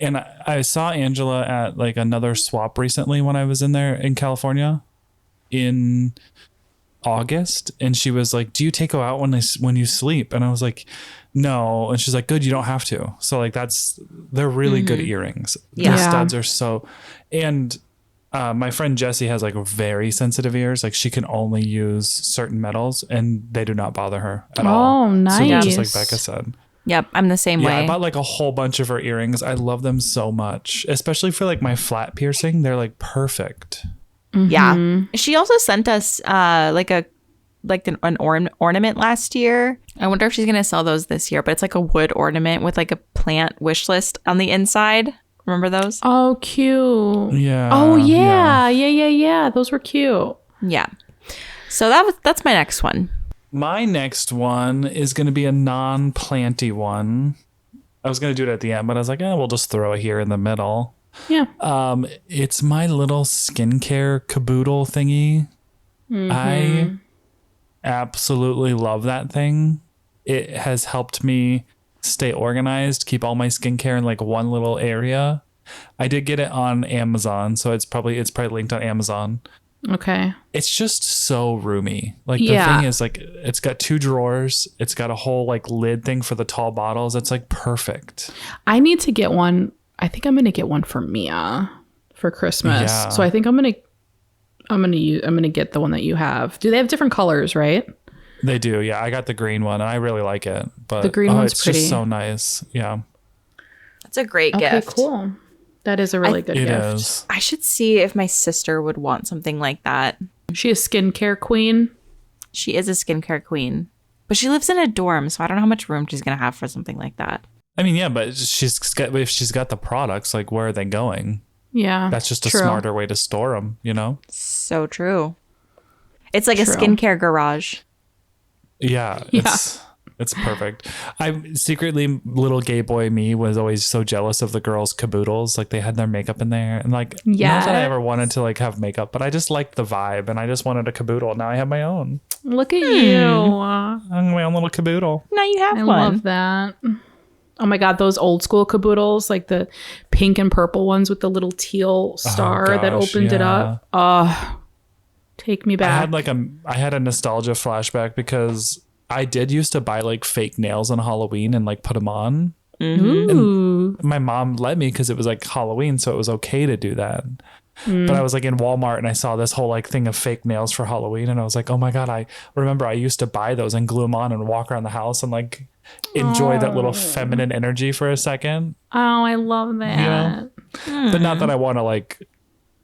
And I saw Angela at like another swap recently when I was in there in California in August, and she was like, do you take them out when you sleep? And I was like, no. And she's like, good, you don't have to. So like they're really good earrings. Yeah. The studs are so, and my friend Jessie has like very sensitive ears. Like she can only use certain metals and they do not bother her at all. Oh, So just like nice. Becca said. Yep. I'm the same Yeah, way. I bought like a whole bunch of her earrings. I love them so much, especially for like my flat piercing. They're like perfect. Yeah. She also sent us an ornament last year. I wonder if she's going to sell those this year, but it's like a wood ornament with like a plant wish list on the inside. Remember those? Oh, cute. Yeah. Oh, yeah. Those were cute. Yeah. So that's my next one. My next one is going to be a non-planty one. I was going to do it at the end, but I was like, we'll just throw it here in the middle. Yeah. It's my little skincare caboodle thingy. I absolutely love that thing. It has helped me stay organized, keep all my skincare in like one little area. I did get it on Amazon, so it's probably linked on Amazon. Okay. It's just so roomy. Like the Yeah. thing is, like, it's got 2 drawers. It's got a whole like lid thing for the tall bottles. It's like perfect. I need to get one. I think I'm gonna get one for Mia for Christmas. Yeah. So I think I'm gonna get the one that you have. Do they have different colors, right? They do, yeah. I got the green one, and I really like it. But The green one's it's pretty. just so nice. Yeah, That's a great Okay, gift. cool. That is a really good it gift. is. I should see if my sister would want something like that. She is skincare queen. She is a skincare queen, but she lives in a dorm, so I don't know how much room she's gonna have for something like that. I mean, yeah, but if she's got the products, like, where are they going? Yeah. That's just a true. smarter way to store them, you know? So true. It's like a True. skincare garage. Yeah, Yeah. it's perfect. I secretly, little gay boy me was always so jealous of the girls' caboodles. Like, they had their makeup in there, and like, not that I ever wanted to like have makeup, but I just liked the vibe, and I just wanted a caboodle. Now I have my own. Look at you. I have my own little caboodle. Now you have I one. love that. Oh my God, those old school caboodles, like the pink and purple ones with the little teal star that gosh, opened it yeah. up. Oh, take me back. I had a nostalgia flashback because I did used to buy like fake nails on Halloween and like put them on. Ooh. My mom let me because it was like Halloween, so it was okay to do that. But I was like in Walmart and I saw this whole like thing of fake nails for Halloween, and I was like, oh my God, I remember I used to buy those and glue them on and walk around the house and like enjoy that little feminine energy for a second. Oh, I love that. know? But not that I want to like,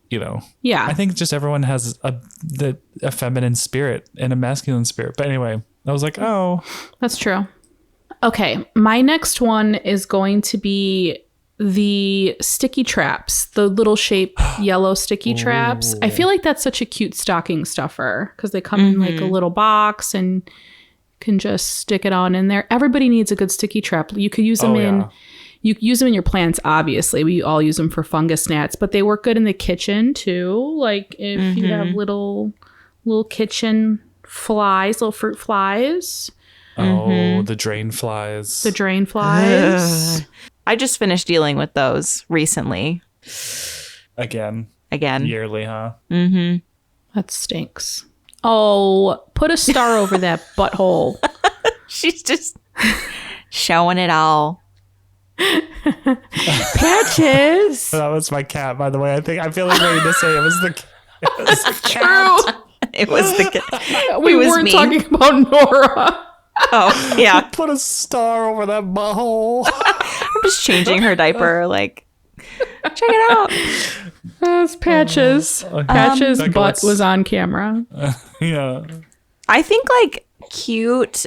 you know. Yeah. I think just everyone has a feminine spirit and a masculine spirit. But anyway, I was like, oh, That's true. Okay, my next one is going to be the sticky traps, the little shape yellow sticky traps. I feel like that's such a cute stocking stuffer because they come in like a little box and can just stick it on in there. Everybody needs a good sticky trap. You could use them yeah. you could use them in your plants, obviously. We all use them for fungus gnats, but they work good in the kitchen too. Like if you have little kitchen flies, little fruit flies, oh, the drain flies. the drain flies. I just finished dealing with those recently. Again, Again. yearly, huh? That stinks. Oh, put a star over that butthole. She's just showing it all. Patches. That was my cat, by the way. I feel like ready to say it was the True. It was the kid. We It was weren't me. talking about Nora. Oh, yeah. put a star over that butthole. I'm just changing her diaper. Like, check it out. That's Patches. Patches' Okay, butt let's- was on camera. Yeah. I think like cute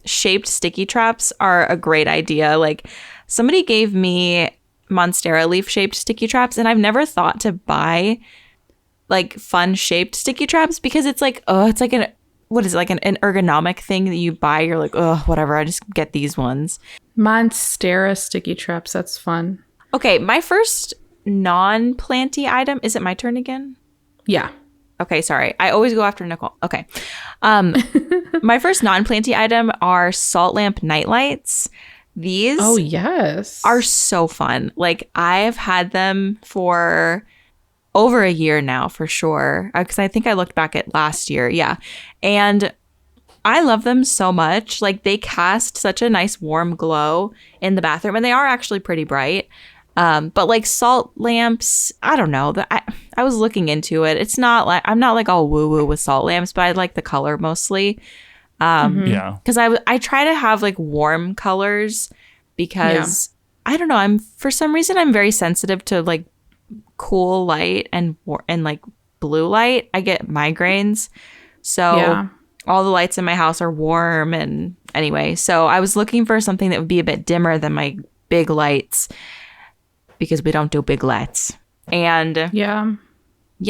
shaped sticky traps are a great idea. Like somebody gave me Monstera leaf shaped sticky traps, and I've never thought to buy like fun shaped sticky traps because it's like, oh, it's like an ergonomic thing that you buy. You're like, oh, whatever. I just get these ones. Monstera sticky traps. That's fun. Okay, my first non-planty item. Is it my turn again? Yeah. Okay, sorry. I always go after Nicole. Okay. My first non-planty item are salt lamp nightlights. These Oh, yes. are so fun. Like I've had them for over a year now for sure. Because I think I looked back at last year. Yeah. And I love them so much. Like they cast such a nice warm glow in the bathroom, and they are actually pretty bright. But like salt lamps, I don't know. I was looking into it. It's not like I'm not like all woo woo with salt lamps, but I like the color mostly. Yeah. Because I try to have like warm colors because I don't know. For some reason I'm very sensitive to like cool light and like blue light. I get migraines, so all the lights in my house are warm. And anyway, so I was looking for something that would be a bit dimmer than my big lights because we don't do big lights. And Yeah.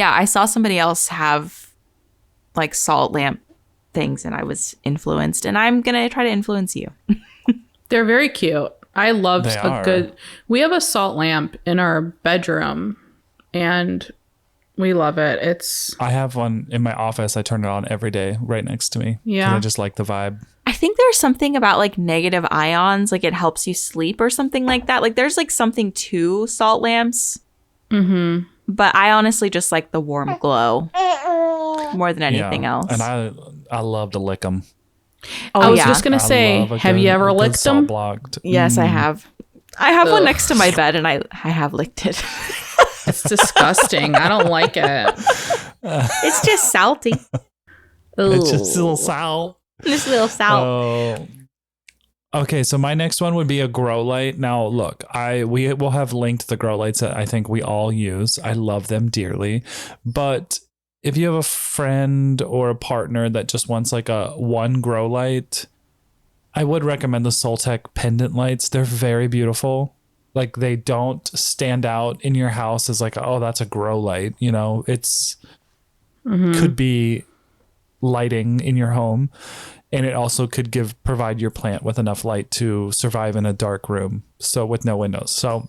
I saw somebody else have like salt lamp things, and I was influenced, and I'm gonna try to influence you. They're very cute. I loved They a are. good. We have a salt lamp in our bedroom, and We love it. It's I have one in my office. I turn it on every day right next to me. 'Cause Yeah. I just like the vibe. I think there's something about like negative ions, like it helps you sleep or something like that. Like there's like something to salt lamps. mm-hmm. But I honestly just like the warm glow more than anything else. And I love to lick them. Oh, I was yeah. just gonna say, have you ever licked them? Blocked. Yes, I have. I have one next to my bed, and I have licked it. It's disgusting. I don't like it. It's just salty. It's just a little salt. Just a little salt. Oh. Okay, so my next one would be a grow light. Now, look, we will have linked the grow lights that I think we all use. I love them dearly, but if you have a friend or a partner that just wants like a one grow light, I would recommend the Soltech pendant lights. They're very beautiful. Like they don't stand out in your house as like, oh, that's a grow light. You know, it's could be lighting in your home. And it also could provide your plant with enough light to survive in a dark room. So with no windows. So,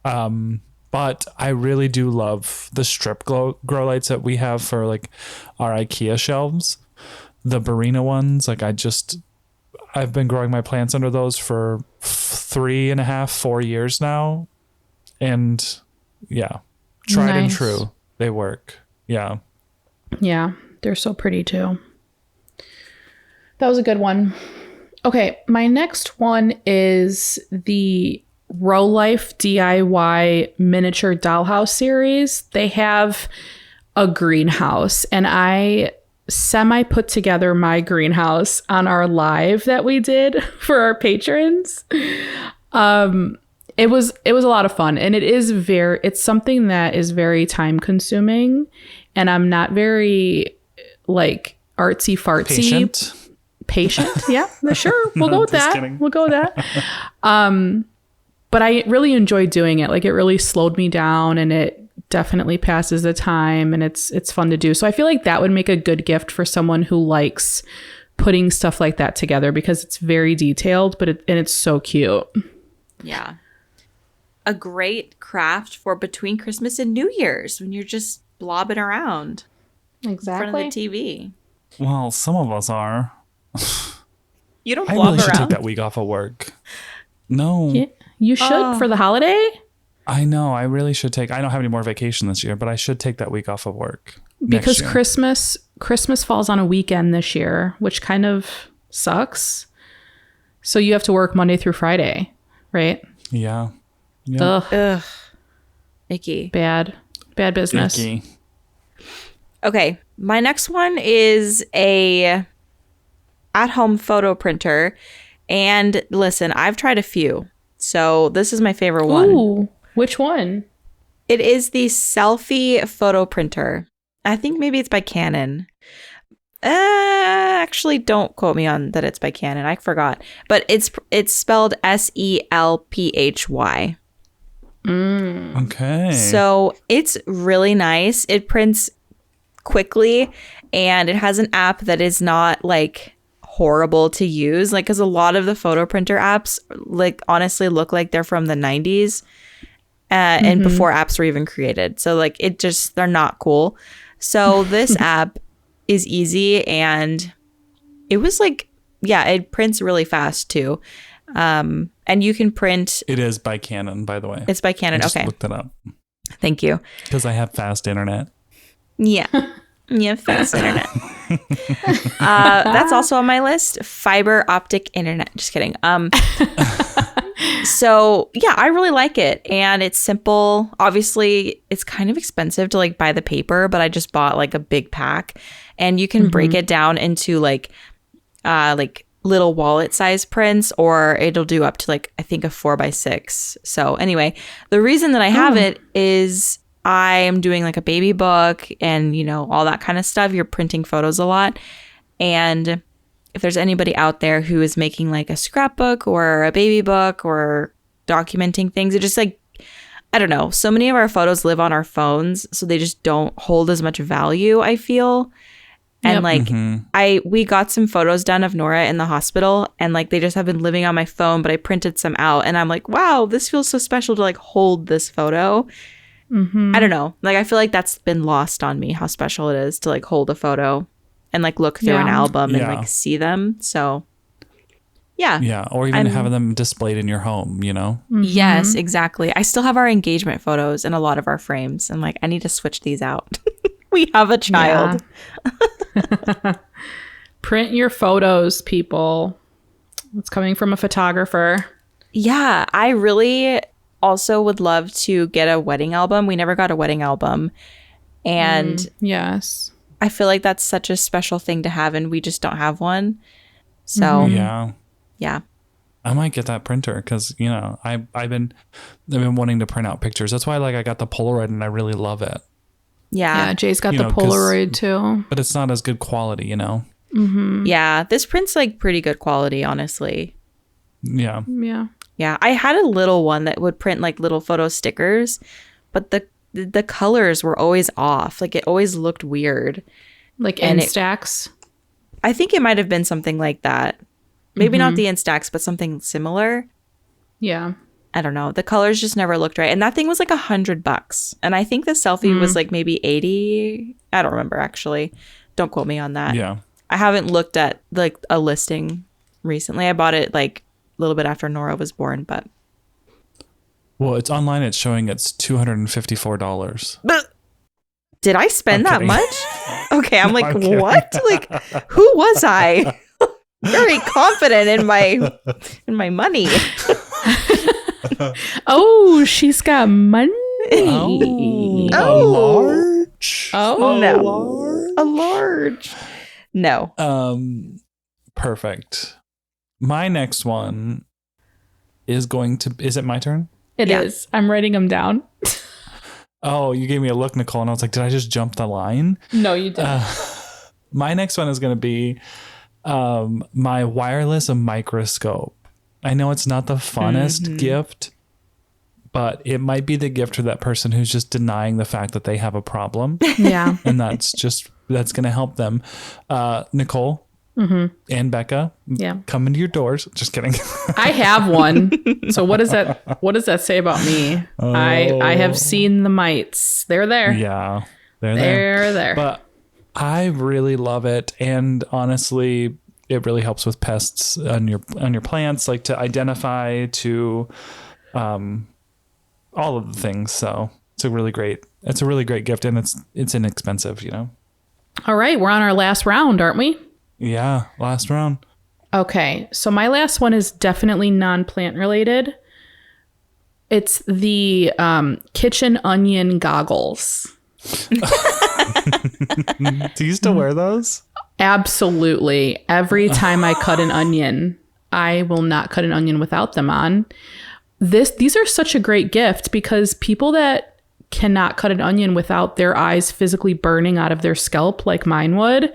but I really do love the strip grow lights that we have for like our IKEA shelves, the Barina ones. Like I've been growing my plants under those for 3.5, 4 years now. And yeah, tried and Nice. true. They work. Yeah. Yeah, they're so pretty too. That was a good one. Okay, my next one is the Row Life DIY miniature dollhouse series. They have a greenhouse, and I semi put together my greenhouse on our live that we did for our patrons. It was a lot of fun, and it's something that is very time consuming, and I'm not very like artsy fartsy patient. Yeah, sure. We'll go with Just that. kidding. We'll go with that. But I really enjoyed doing it. Like it really slowed me down, and it definitely passes the time, and it's fun to do. So I feel like that would make a good gift for someone who likes putting stuff like that together, because it's very detailed, but it's so cute. Yeah. A great craft for between Christmas and New Year's when you're just blobbing around in front of the TV. Well, some of us are. You don't I blob really should take around. that week off of work. No, Yeah, you should for the holiday. I know. I really should take. I don't have any more vacation this year, but I should take that week off of work Because next year. Christmas falls on a weekend this year, which kind of sucks. So you have to work Monday through Friday, right? Yeah. Ugh, Ugh. Icky. bad business. Icky. Okay. My next one is a at-home photo printer. And listen, I've tried a few. So this is my favorite one. Ooh, which one? It is the Selfie photo printer. I think maybe it's by Canon. Actually, don't quote me on that it's by Canon. I forgot. But it's spelled SELPHY. Okay. So it's really nice. It prints quickly, and it has an app that is not like horrible to use. Like, because a lot of the photo printer apps, like, honestly look like they're from the 90s and before apps were even created. So like they're not cool. So this app is easy, and it was like, yeah, it prints really fast too. And you can print. It is by Canon, by the way. It's by Canon. I just Okay. looked it up Thank you. because I have fast internet. Yeah. Yeah, fast internet. That's also on my list. Fiber optic internet. Just kidding. So yeah, I really like it, and it's simple. Obviously, it's kind of expensive to like buy the paper, but I just bought like a big pack, and you can break it down into like little wallet size prints, or it'll do up to like, I think, a 4x6. So anyway, the reason that I have it is I am doing like a baby book and, you know, all that kind of stuff. You're printing photos a lot. And if there's anybody out there who is making like a scrapbook or a baby book or documenting things, it just like, I don't know. So many of our photos live on our phones, so they just don't hold as much value, I feel. And like we got some photos done of Nora in the hospital, and like they just have been living on my phone, but I printed some out, and I'm like, wow, this feels so special to like hold this photo. I don't know. Like, I feel like that's been lost on me, how special it is to like hold a photo and like look through an album and like see them. So yeah. Yeah. Or even having them displayed in your home, you know? Yes, exactly. I still have our engagement photos in a lot of our frames. And like, I need to switch these out. We have a child. Yeah. Print your photos, people. It's coming from a photographer. Yeah, I really also would love to get a wedding album. We never got a wedding album. And yes. I feel like that's such a special thing to have, and we just don't have one. So yeah. I might get that printer because, you know, I've been wanting to print out pictures. That's why I got the Polaroid and I really love it. Yeah, Jay's got the Polaroid too. But it's not as good quality, you know? Yeah, this print's like pretty good quality, honestly. Yeah. Yeah, I had a little one that would print like little photo stickers, but the colors were always off. Like it always looked weird. Like Instax? I think it might have been something like that. Maybe not the Instax, but something similar. Yeah. I don't know. The colors just never looked right. And that thing was like $100. And I think the selfie was like maybe 80. I don't remember actually. Don't quote me on that. Yeah. I haven't looked at like a listing recently. I bought it like a little bit after Nora was born, but. Well, it's online. It's showing it's $254. Did I spend that kidding. much? Okay, I'm like, I'm kidding. what? Like, who was I? Very confident in my money. Oh, she's got money. A large. Oh, no. A large. No. Perfect. My next one is is it my turn? It is. I'm writing them down. Oh, you gave me a look, Nicole, and I was like, did I just jump the line? No, you didn't. My next one is going to be my wireless microscope. I know it's not the funnest gift, but it might be the gift for that person who's just denying the fact that they have a problem. Yeah. And that's going to help them. Nicole and Becca, come into your doors. Just kidding. I have one. So what does that say about me? I have seen the mites. They're there. Yeah. They're there. But I really love it. And honestly, it really helps with pests on your plants, like to identify, to all of the things. So it's a really great gift, and it's inexpensive, you know. All right, we're on our last round, aren't we? Yeah, last round. Okay, so my last one is definitely non-plant related. It's the kitchen onion goggles. Do you still wear those? Absolutely. Every time I cut an onion, I will not cut an onion without them on. These are such a great gift because people that cannot cut an onion without their eyes physically burning out of their scalp like mine would,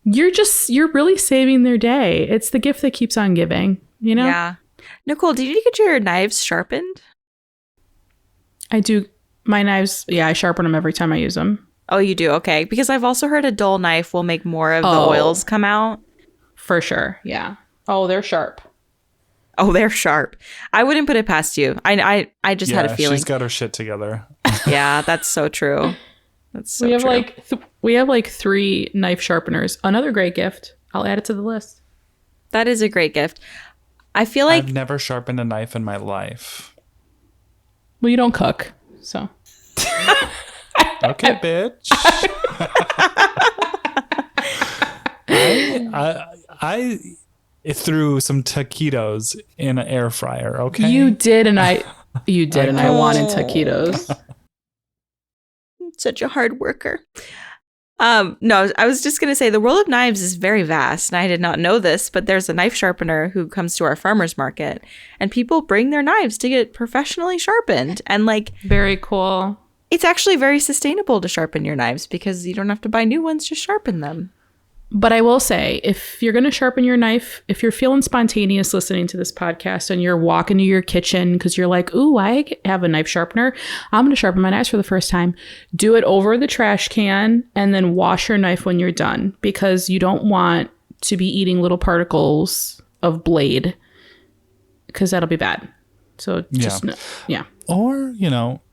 you're really saving their day. It's the gift that keeps on giving, you know? Yeah. Nicole, did you get your knives sharpened? I do. My knives, I sharpen them every time I use them. Oh, you do? Okay. Because I've also heard a dull knife will make more of the oils come out. For sure. Yeah. Oh, they're sharp. Oh, they're sharp. I wouldn't put it past you. I just had a feeling. She's got her shit together. Yeah, that's so true. That's so we have true. we have 3 knife sharpeners. Another great gift. I'll add it to the list. That is a great gift. I feel like I've never sharpened a knife in my life. Well, you don't cook, so. Okay, bitch. I threw some taquitos in an air fryer. Okay, you did, and I wanted taquitos. such a hard worker. No, I was just gonna say the world of knives is very vast, and I did not know this, but there's a knife sharpener who comes to our farmers market, and people bring their knives to get professionally sharpened, and like Very cool. it's actually very sustainable to sharpen your knives because you don't have to buy new ones, just sharpen them. But I will say, if you're going to sharpen your knife, if you're feeling spontaneous listening to this podcast and you're walking to your kitchen because you're like, ooh, I have a knife sharpener, I'm going to sharpen my knives for the first time. Do it over the trash can and then wash your knife when you're done, because you don't want to be eating little particles of blade, because that'll be bad. So just, yeah. Or,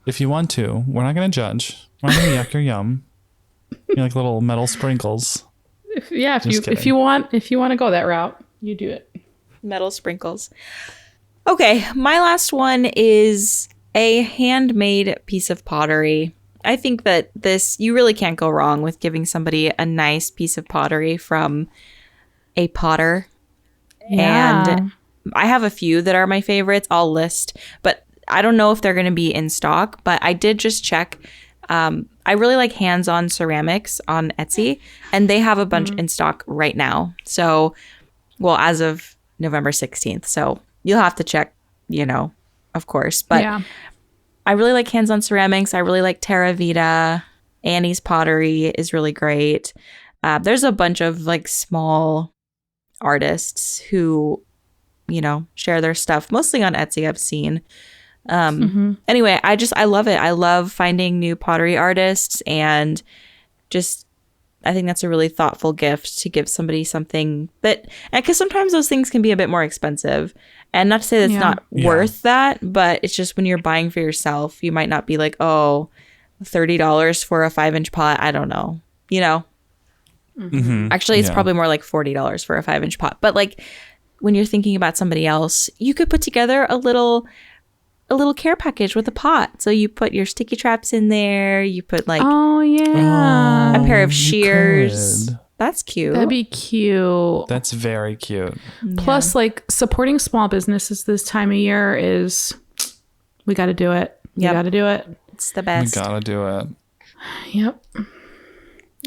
if you want to, we're not going to judge. We're not going to yuck your yum. You like little metal sprinkles. If you want to go that route, you do it. Metal sprinkles. Okay, my last one is a handmade piece of pottery. I think that you really can't go wrong with giving somebody a nice piece of pottery from a potter. Yeah. And I have a few that are my favorites. I'll list, but I don't know if they're going to be in stock, but I did just check. I really like Hands On Ceramics on Etsy, and they have a bunch in stock right now. So, well, as of November 16th. So you'll have to check, of course. But yeah. I really like Hands On Ceramics. I really like Terra Vita. Annie's Pottery is really great. There's a bunch of like small artists who, share their stuff, mostly on Etsy, I've seen. Anyway, I love it. I love finding new pottery artists, and just I think that's a really thoughtful gift to give somebody something that, because sometimes those things can be a bit more expensive, and not to say that's not worth that, but it's just when you're buying for yourself, you might not be like, oh, $30 for a 5-inch pot. I don't know, Actually, it's probably more like $40 for a 5-inch pot. But like when you're thinking about somebody else, you could put together a little care package with a pot. So you put your sticky traps in there. You put like a pair of shears. That's cute. That'd be cute. That's very cute. Plus, like supporting small businesses this time of year we got to do it. We got to do it. It's the best. We got to do it. Yep.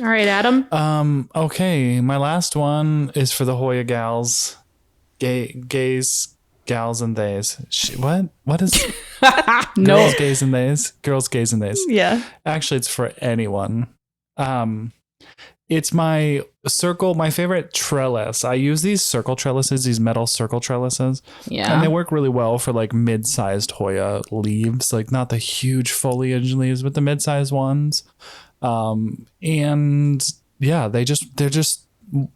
All right, Adam. Okay, my last one is for the Hoya gals, gays, gals, and theys. What is No. Girls, gays, and theys? Girls, gays, and theys. Yeah. Actually, it's for anyone. It's my favorite trellis. I use these circle trellises, these metal circle trellises. Yeah. And they work really well for like mid-sized Hoya leaves, like not the huge foliage leaves, but the mid-sized ones. And yeah, they're just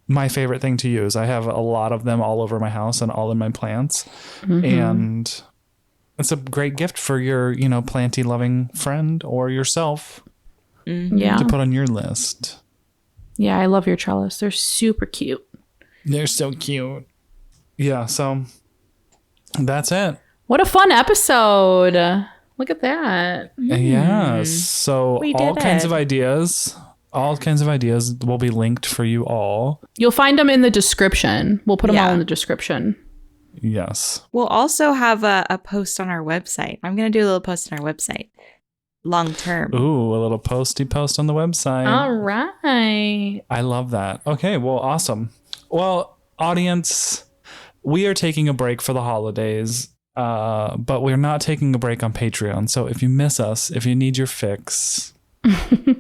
my favorite thing to use. I have a lot of them all over my house and all in my plants. And it's a great gift for your, planty loving friend or yourself to put on your list. Yeah, I love your trellis. They're super cute. They're so cute. Yeah, so that's it. What a fun episode. Look at that. Yeah, so all kinds of ideas will be linked for you all. You'll find them in the description. We'll put them all in the description. Yes. We'll also have a post on our website. I'm going to do a little post on our website. Long term. Ooh, a little post on the website. All right. I love that. Okay, well, awesome. Well, audience, we are taking a break for the holidays, but we're not taking a break on Patreon. So if you miss us, if you need your fix,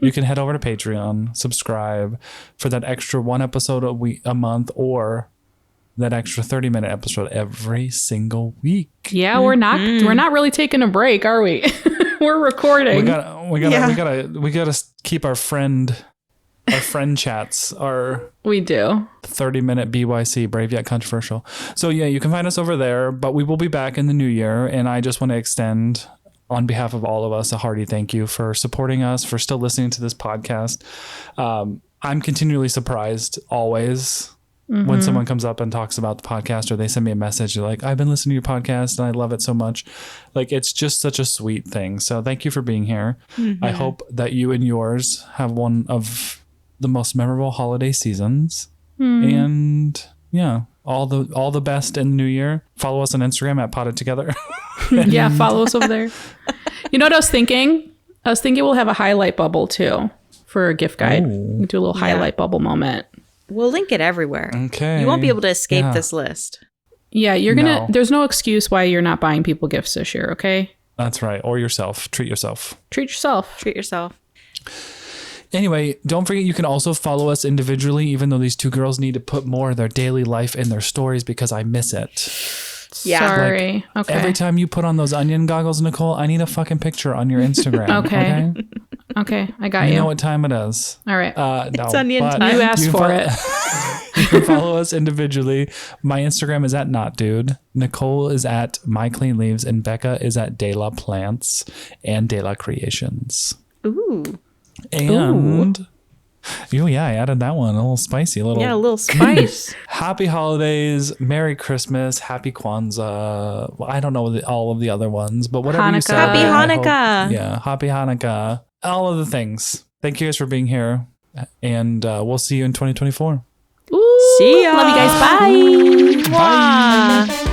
you can head over to Patreon, subscribe for that extra one episode a month, or that extra 30-minute episode every single week. Yeah, we're not really taking a break, are we? We're recording. We gotta keep our friend chats, we do 30-minute BYC, brave yet controversial. So yeah, you can find us over there, but we will be back in the new year, and I just want to extend, on behalf of all of us, a hearty thank you for supporting us, for still listening to this podcast. I'm continually surprised always when someone comes up and talks about the podcast, or they send me a message, they're like, I've been listening to your podcast and I love it so much. Like, it's just such a sweet thing. So thank you for being here. I hope that you and yours have one of the most memorable holiday seasons. And yeah, all the best in the new year. Follow us on Instagram at Potted Together. Yeah, follow us over there. You know what I was thinking? I was thinking we'll have a highlight bubble too for a gift guide. We'll do a little highlight bubble moment. We'll link it everywhere. Okay. You won't be able to escape this list. Yeah, there's no excuse why you're not buying people gifts this year, okay? That's right. Or yourself. Treat yourself. Treat yourself. Treat yourself. Anyway, don't forget you can also follow us individually, even though these two girls need to put more of their daily life in their stories because I miss it. Yeah. Sorry. Okay. Every time you put on those onion goggles, Nicole, I need a fucking picture on your Instagram. Okay. Okay, I got you. You know what time it is. All right. It's onion time. You asked for it. You can follow us individually. My Instagram is at NotDude. Nicole is at MyCleanLeaves, and Becca is at De La Plants and De La Creations. Ooh. And oh yeah, I added that one. A little spicy, a little spice. Happy holidays, Merry Christmas, Happy Kwanzaa. Well, I don't know all of the other ones, but whatever you Hanukkah. say. Happy I hope- Hanukkah. Yeah, Happy Hanukkah. All of the things. Thank you guys for being here, and we'll see you in 2024. Ooh, See ya. Love you guys. Bye. Mwah.